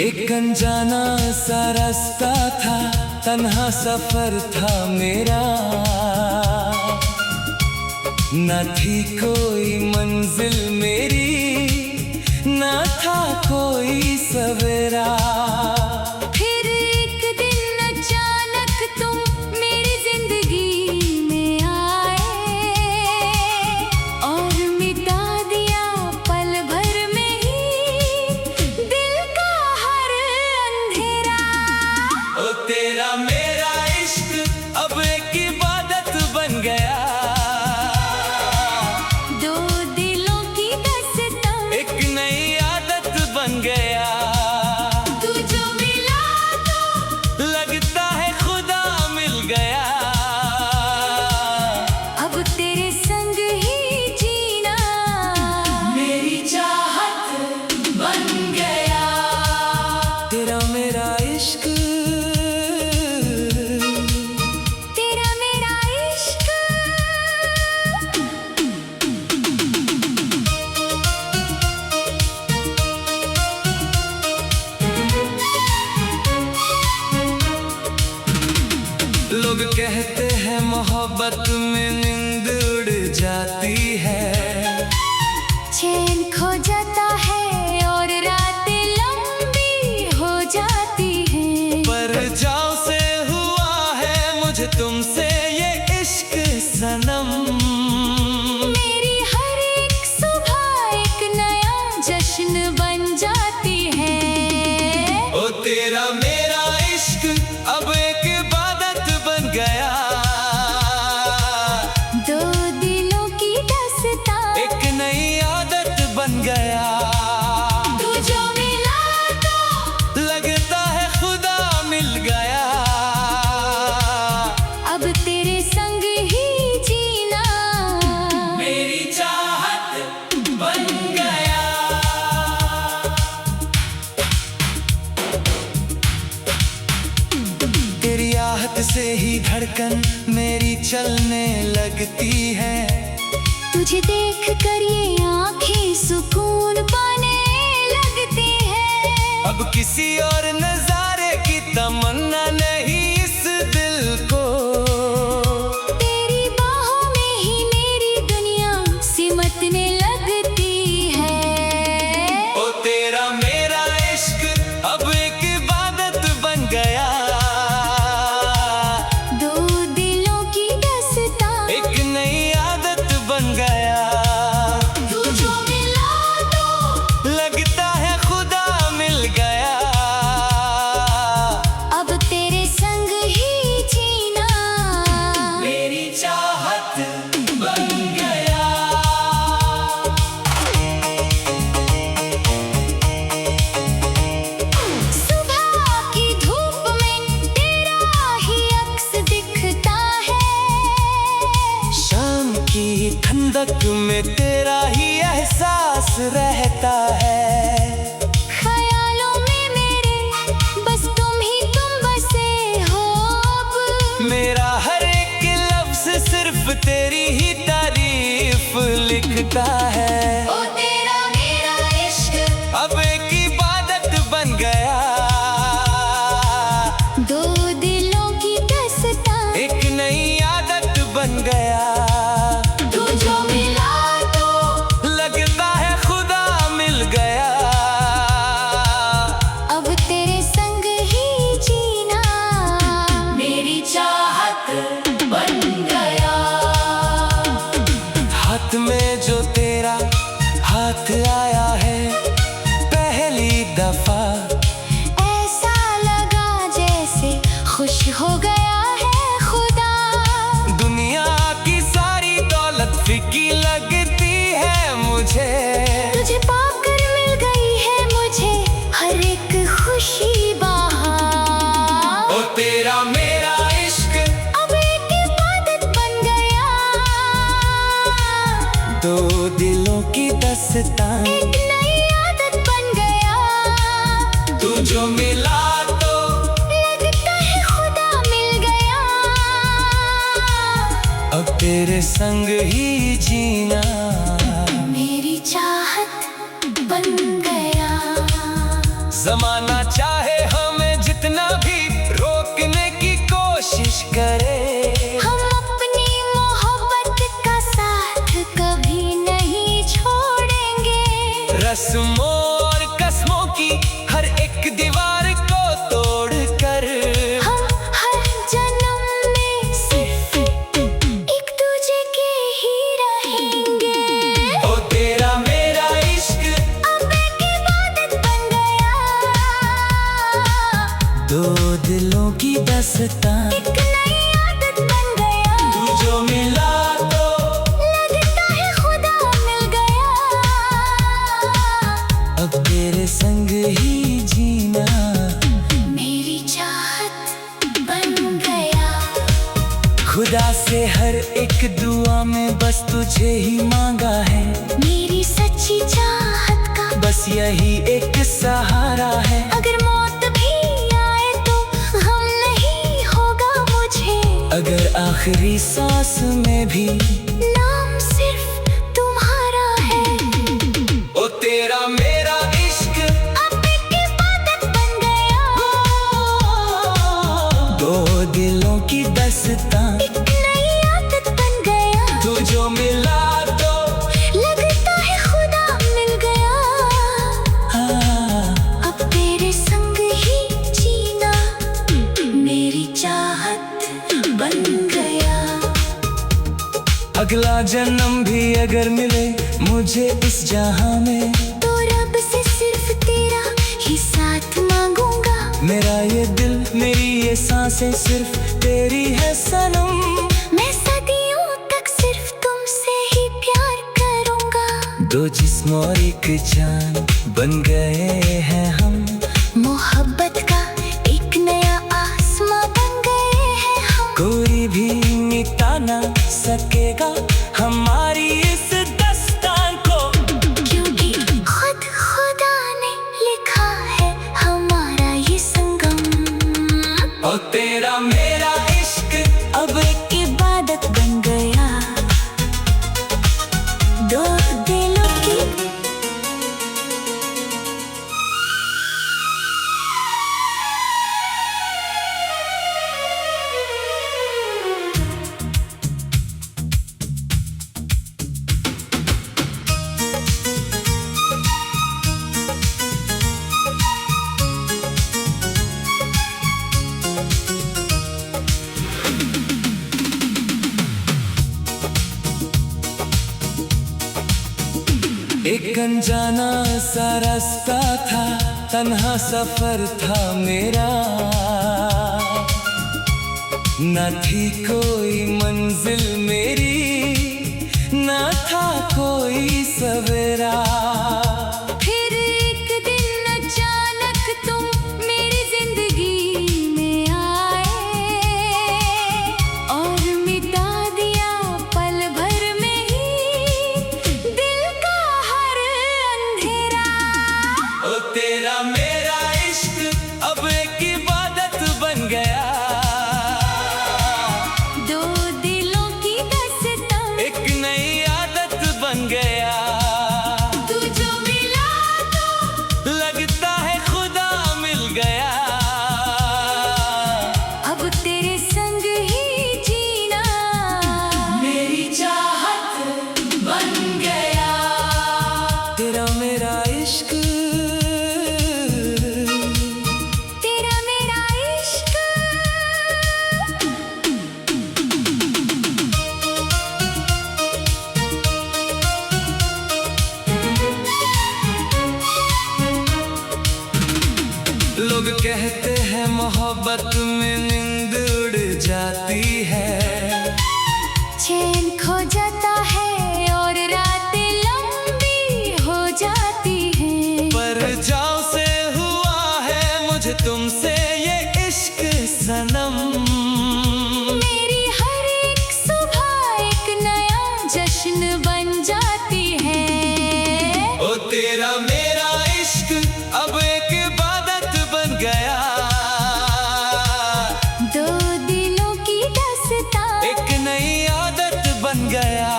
एक अनजाना सा रास्ता था, तन्हा सफर था मेरा। न थी कोई मंजिल मेरी, न था कोई सवेरा। फिर एक दिन अचानक तुम मेरी जिंदगी में आए और मिटा दिया पल भर में ही दिल का हर अंधेरा। ओ तेरा मेरा इश्क अब एक इबादत बन गया। दो दिलों की दास्तां एक नई आदत बन गया। तू जो मिला तो लगता है खुदा मिल गया। अब तेरे संग ही जीना मेरी चाहत बन गया। तेरा मेरा इश्क, तेरा मेरा इश्क। लोग कहते हैं मोहब्बत में नींद उड़ जाती है। चैन खो जाता है और रातें लंबी हो जाती हैं। पर जाओ से हुआ है मुझे तुमसे ये इश्क सनम। मेरी हर एक सुबह एक नया जश्न बन जाती है। ओ तेरा मेरा इश्क अब एक इबादत बन गया। दो दिलों की दास्तां एक नई आदत बन गया। तू जो मिला तो लगता है खुदा मिल गया। अब तेरे संग ही जीना मेरी चाहत बन गया। तेरी आहट से ही धड़कन मेरी चलने लगती है। तुझे देख कर ये आँखें सुकून पाने लगती हैं। अब किसी और नजारे की तमन्ना नहीं इस दिल को। तेरी बाहों में ही मेरी दुनिया सिमटने लगती है। ओ तेरा मेरा इश्क अब एक इबादत बन गया। दो दिलों की दास्तां एक नई आदत बन गया। तू जो मिला तो लगता है खुदा मिल गया। अब तेरे संग ही जीना मेरी चाहत बन गया। सुबह की धूप में तेरा ही अक्स दिखता है। शाम की ठंडक में तेरा ही एहसास रहता है। ख्यालों में मेरे बस तुम बसे हो अब। मेरा हर एक लफ्ज सिर्फ तेरी ही तारीफ लिखता है। ओ तेरा मेरा इश्क अब एक इबादत बन गया। दो दिलों की दास्तां एक नई आदत बन गया। तू जो मिला तो लगता है खुदा मिल गया। अब तेरे संग ही जीना मेरी चाहत बन गया। हाथ में जो तेरा हाथ आया है पहली दफा, ऐसा लगा जैसे खुश हो गया है खुदा। दुनिया की सारी दौलत फीकी लगती है मुझे। तुझे पाकर मिल गई है मुझे हर एक खुशी बहार। ओ तेरा मेरा इश्क अब एक इबादत बन गया। दो दिलों की दास्तां एक नई आदत बन गया। तू जो मिला तो लगता है खुदा मिल गया। अब तेरे संग ही जीना जमाना चाहे हमें जितना भी रोकने की कोशिश करे, हम अपनी मोहब्बत का साथ कभी नहीं छोड़ेंगे। रस्मों और कस्मों की हर एक दीवार को तोड़कर हम हर जन्म में सिर्फ एक दूजे के ही रहेंगे। ओ तेरा मेरा इश्क अब एक इबादत बन गया, दो दिलों की दास्तां, एक नई आदत बन गया। तू जो मिला तो लगता है खुदा मिल गया, अब तेरे संग ही जीना मेरी चाहत बन गया। खुदा से हर एक दुआ में बस तुझे ही मांगा है, मेरी सच्ची चाहत का बस यही एक सहारा है। अगर मौत भी आए तो गम नहीं होगा मुझे, अगर आखिरी सांस में भी नाम सिर्फ तुम्हारा है। ओ तेरा मेरा इश्क अब एक इबादत बन गया, दो दिलों की दास्तां, एक नई आदत बन गया। तू जो मिला तो लगता है खुदा मिल गया, हाँ, अब तेरे संग ही जीना मेरी चाहत बन गया। अगला जन्म भी अगर मिले मुझे इस जहां में, तो रब से सिर्फ तेरा ही साथ मांगूंगा। मेरा ये दिल मेरी ये सांसें सिर्फ तेरी है सनम। मैं सदियों तक सिर्फ तुमसे ही प्यार करूंगा। दो जिस्म और एक जान बन गए हैं हम, मोहब्बत का एक नया आसमां बन गए हैं हम। कोई भी मिटा ना सकेगा हमारी इस दास्तां को, क्योंकि खुद खुदा ने लिखा है हमारा ये संगम। ओ तेरा मेरा इश्क अब एक इबादत बन गया, दो दिलों की एक अनजाना सा रास्ता था, तन्हा सफर था मेरा, न थी कोई मंजिल मेरी, न था कोई सवेरा। फिर एक दिन अचानक तुम मेरी जिंदगी में आए और मिटा दिया पल भर में ही दिल का हर अंधेरा। ओ तेरा मेरा इश्क अब एक इबादत बन गया, दो दिलों की दास्तां, एक नई आदत बन गया। तू जो मिला तो लगता है खुदा मिल गया, अब तेरे संग ही जीना मेरी चाहत बन गया। तेरा मेरा इश्क, तेरा मेरा इश्क। लोग कहते हैं मोहब्बत में नींद उड़ जाती है, चैन खो जाता है और रातें लंबी हो जाती हैं। पर जाओ से हुआ है मुझे तुमसे ये इश्क सनम। मेरी हर एक सुबह एक नया जश्न बन जाती है। ओ तेरा मेरा इश्क अब एक इबादत बन गया, दो दिलों की दास्तां, एक नई आदत बन गया।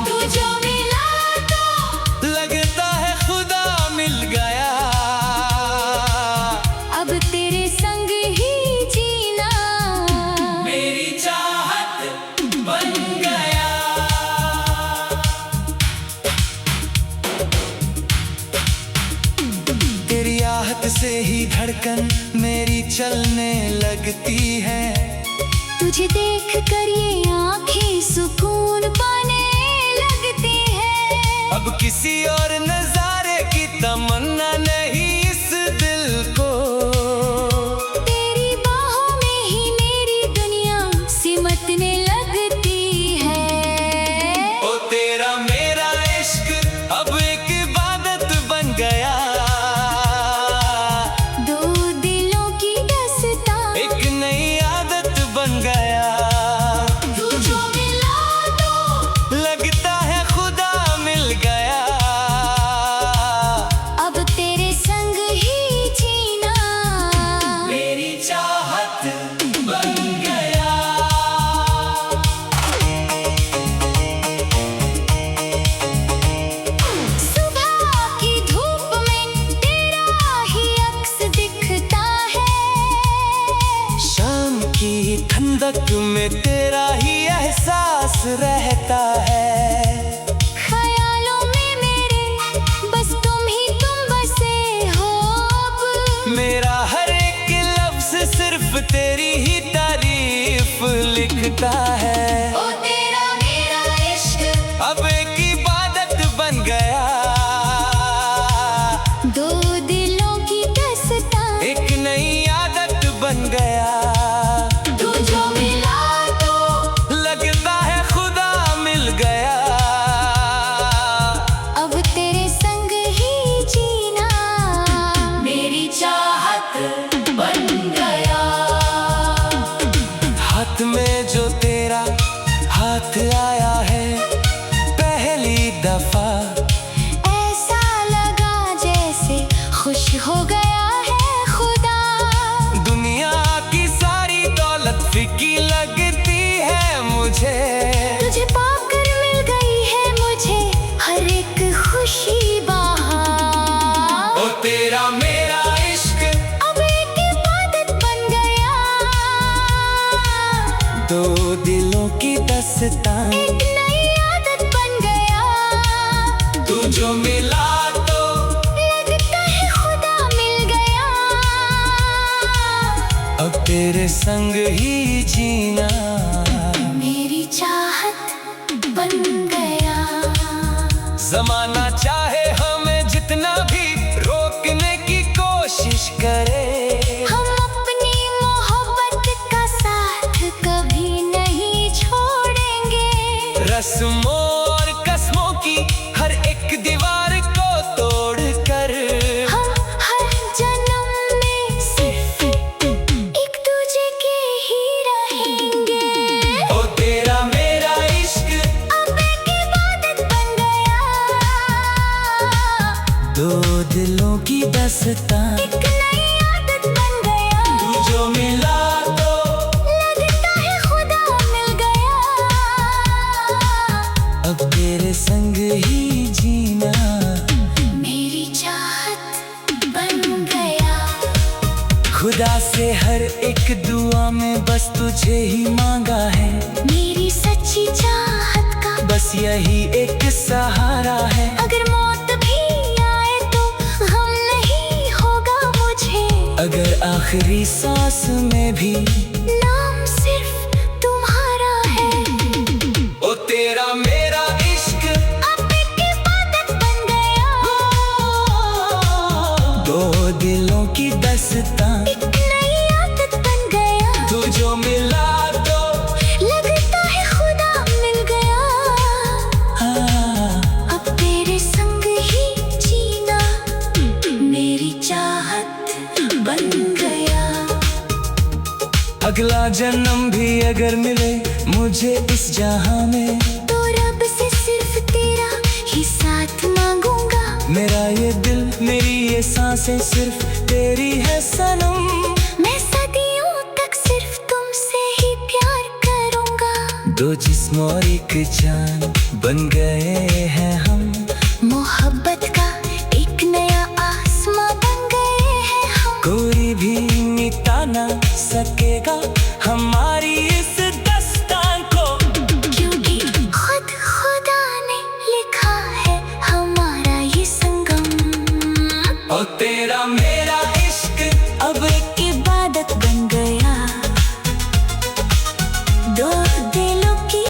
तू जो मिला तो लगता है खुदा मिल गया, चाहत से ही धड़कन मेरी चलने लगती है। तुझे देख कर ये आँखें सुकून पाने लगती है। अब किसी और नजारे की तमन्ना नहीं इस दिल को। तेरी बाहों में ही मेरी दुनिया सिमटने लगती है। ओ तेरा मेरा इश्क अब एक इबादत बन गया। दो दिलों की दास्तां एक नई आदत बन गया। तू जो मिला तो लगता है खुदा मिल गया। अब तेरे संग ही जीना मेरी चाहत बन गया। सुबह की धूप में तेरा ही अक्स दिखता है। शाम की ठंडक में तेरा ही एहसास रहता है। ख्यालों में मेरे बस तुम बसे हो अब। मेरा हर एक लफ्ज सिर्फ तेरी ही तारीफ लिखता है। ओ तेरा मेरा इश्क अब एक इबादत बन गया। दो दिलों की दास्तां एक नई आदत बन गया। तू जो मिला तो लगता है खुदा मिल गया। अब तेरे संग ही जीना मेरी चाहत बन गया। हाथ में जो तेरा हाथ आया है पहली दफा, ऐसा लगा जैसे खुश हो गया है खुदा। दुनिया की सारी दौलत फीकी लगती है मुझे। तुझे पाकर मिल गई है मुझे हर एक खुशी बहार। ओ तेरा मेरा इश्क अब एक इबादत बन गया। दो दिलों की दास्तां एक नई आदत बन गया। तू जो मिला तो लगता है खुदा मिल गया। अब तेरे संग ही जीना मेरी चाहत बन गया। जमाना चाहे हमें जितना भी रोकने की कोशिश करे, हम अपनी मोहब्बत का साथ कभी नहीं छोड़ेंगे। रस्मों और कस्मों की हर एक दीवार को तोड़ कर हम हर जन्म में सिर्फ एक दूजे के ही रहेंगे। ओ तेरा मेरा इश्क अब एक इबादत बन गया। दो दिलों की दास्तां एक नई आदत बन गया। तू जो मिला तो लगता है खुदा मिल गया। अब तेरे संग ही जीना मेरी चाहत बन गया। खुदा से हर एक दुआ में बस तुझे ही मांगा है। मेरी सच्ची चाहत का बस यही एक सहारा है। अगर मौत भी आए तो गम नहीं होगा मुझे। अगर आखिरी सांस में भी नाम सिर्फ तुम्हारा है। ओ तेरा मेरा इश्क अब एक इबादत बन गया। दो दिलों की दास्तां एक नई आदत बन गया। तू जो मिला तो लगता है खुदा मिल गया। हाँ, अब तेरे संग ही जीना मेरी चाहत बन गया। अगला जन्म भी अगर मिले मुझे इस जहां में, तो रब से सिर्फ तेरा ही साथ मांगूंगा। मेरा ये दिल मेरी ये सांसें सिर्फ तेरी है सनम। मैं सदियों तक सिर्फ तुमसे ही प्यार करूंगा। दो जिस्म और एक जान बन गए हैं हम। मोहब्बत का एक नया आसमां बन गए हैं हम। कोई भी मिटा ना सकेगा